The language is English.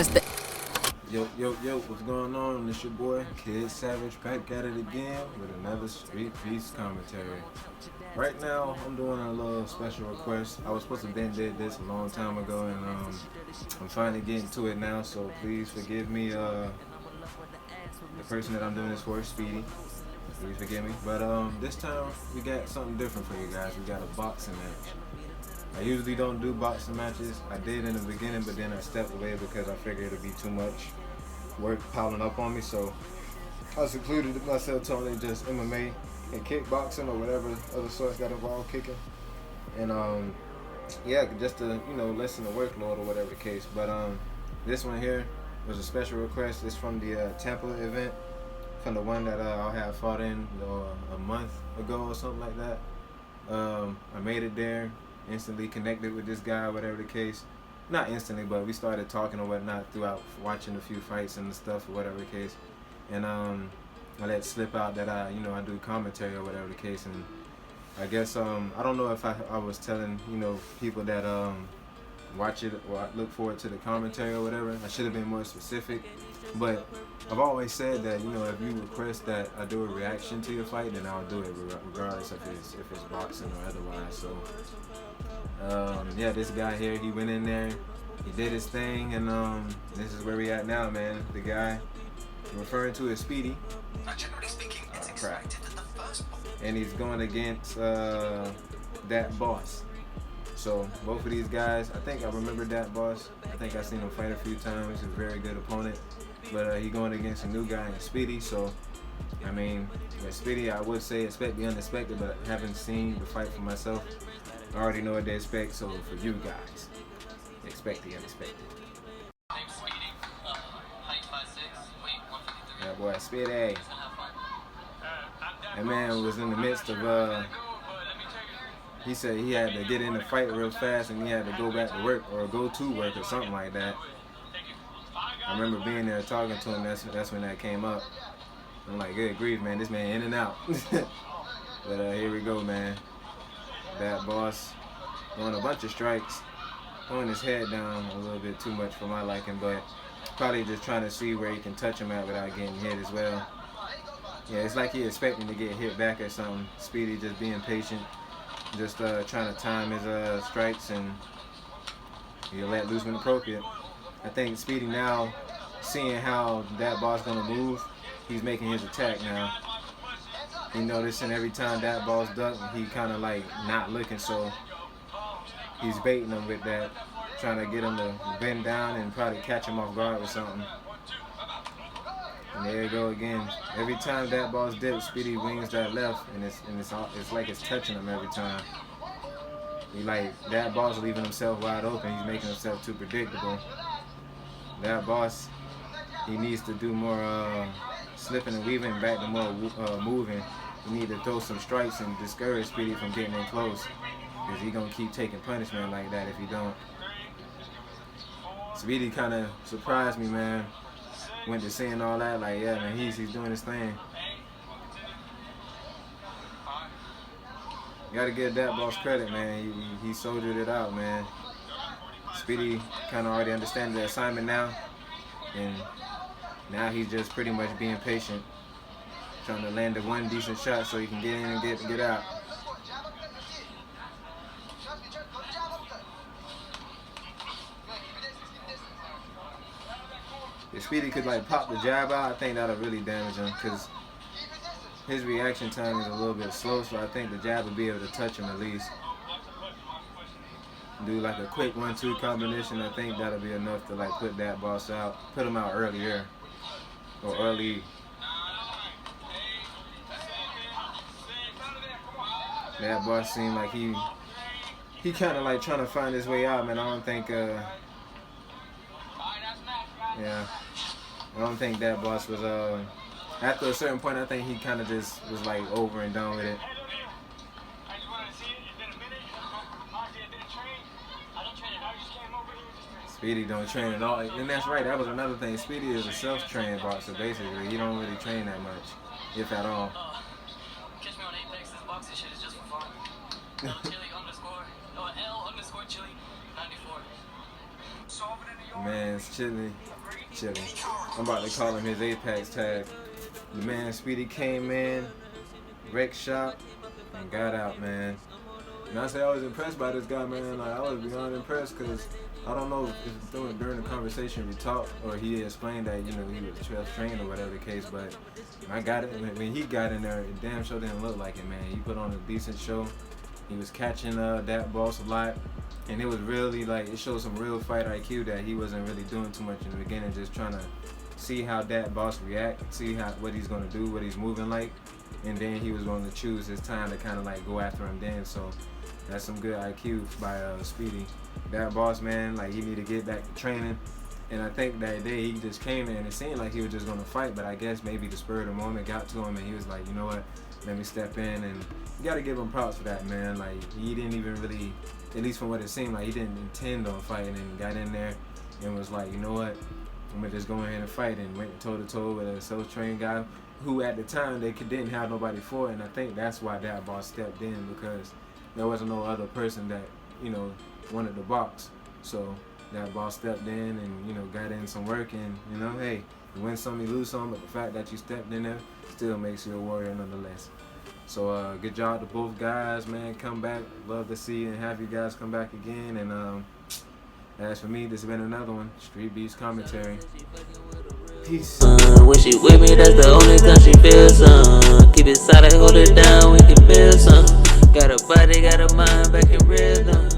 understand. Yo, what's going on? It's your boy, Kid Savage, back at it again with another Street Beefs commentary. Right now, I'm doing a little special request. I was supposed to have been did this a long time ago, and I'm finally getting to it now, so please forgive me, the person that I'm doing this for, Speedy. Please forgive me. But this time, we got something different for you guys. We got a boxing match. I usually don't do boxing matches. I did in the beginning, but then I stepped away because I figured it'd be too much work piling up on me. So I secluded myself to only just MMA and kickboxing or whatever other sorts that involve kicking. And yeah, just to lessen the workload or whatever the case. But this one here was a special request. It's from the Tampa event, from the one that I had fought in a month ago or something like that. I made it there. Instantly connected with this guy, whatever the case. Not instantly, but we started talking or whatnot throughout watching a few fights and stuff or whatever the case. And I let slip out that I do commentary or whatever the case. And I guess I don't know if I was telling people that watch it or look forward to the commentary or whatever. I should have been more specific, but I've always said that if you request that I do a reaction to your fight, then I'll do it regardless if it's boxing or otherwise. So yeah, this guy here, he went in there, he did his thing, and this is where we at now, man. The guy I'm referring to is Speedy. Crap. And he's going against that boss. So both of these guys, I think I remember that boss. I think I've seen him fight a few times. He's a very good opponent. But he's going against a new guy in Speedy. So, I mean, with Speedy, I would say expect the unexpected, but having seen the fight for myself, I already know what they expect. So for you guys, expect the unexpected. Yeah, boy, Speedy. That man was in the midst of he said he had to get in the fight real fast and he had to go back to work or go to work or something like that. I remember being there talking to him. That's when that came up. I'm like, good grief, man, this man in and out. But here we go, man. That boss throwing a bunch of strikes, throwing his head down a little bit too much for my liking, but probably just trying to see where he can touch him at without getting hit as well. Yeah, it's like he expecting to get hit back or something. Speedy just being patient. Just trying to time his strikes, and he'll let loose when appropriate. I think Speedy now, seeing how that boss gonna move, he's making his attack now. He noticing every time that boss duck, he kind of like not looking, so he's baiting him with that, trying to get him to bend down and probably catch him off guard or something. And there you go again. Every time that boss dips, Speedy wings that left, and it's like it's touching him every time. He like that boss leaving himself wide open. He's making himself too predictable. That boss, he needs to do more slipping and weaving back to more moving. He need to throw some strikes and discourage Speedy from getting in close, because he gonna keep taking punishment like that if he don't. Speedy kind of surprised me, man. Went to seeing all that, like, yeah, man, he's doing his thing. You gotta give that boss credit, man. He soldiered it out, man. Speedy kind of already understands the assignment now, and now he's just pretty much being patient, trying to land the one decent shot so he can get in and get out. If Speedy could like pop the jab out, I think that'll really damage him, because his reaction time is a little bit slow, so I think the jab would be able to touch him at least. Do like a quick 1-2 combination, I think that'll be enough to like put that boss out, put him out earlier, or early. That boss seemed like he kind of like trying to find his way out, man. I don't think yeah, I don't think that boss was after a certain point, I think he kind of just was like over and done with it. Speedy don't train at all, and that's right, that was another thing. Speedy is a self-trained boxer, basically. He don't really train that much, if at all. Catch me on Apex, this boxing shit is just for fun. L_Chili_Chili94. Solve it in the Man's chilling. I'm about to call him his Apex tag. The man Speedy came in, wrecked shop, and got out, man. And I say I was impressed by this guy, man. Like, I was beyond impressed because I don't know if during the conversation we talked or he explained that, you know, he was 12 trained or whatever the case, but I got it. When he got in there, it damn sure didn't look like it, man. He put on a decent show. He was catching that boss a lot. And it was really, like, it showed some real fight IQ that he wasn't really doing too much in the beginning, just trying to see how that boss react, see what he's going to do, what he's moving like. And then he was going to choose his time to kind of, like, go after him then. So that's some good IQ by Speedy. That boss, man, like, he needed to get back to training. And I think that day he just came in and it seemed like he was just going to fight, but I guess maybe the spur of the moment got to him and he was like, you know what, let me step in. And you got to give him props for that, man. Like, he didn't even really, at least from what it seemed like, he didn't intend on fighting and got in there and was like, you know what, I'm going to just go ahead and fight, and went toe-to-toe with a self-trained guy who at the time they didn't have nobody for it. And I think that's why that boss stepped in, because there wasn't no other person that, you know, wanted the box. So that boss stepped in and, you know, got in some work, and, you know, hey, you win some, you lose some, but the fact that you stepped in there still makes you a warrior nonetheless. So good job to both guys, man. Come back. Love to see and have you guys come back again. And as for me, this has been another one. Streetbeefs commentary. Peace. When she with me, that's the only time she feels some. Keep it solid, hold it down, we can build some. Got a body, got a mind back in rhythm.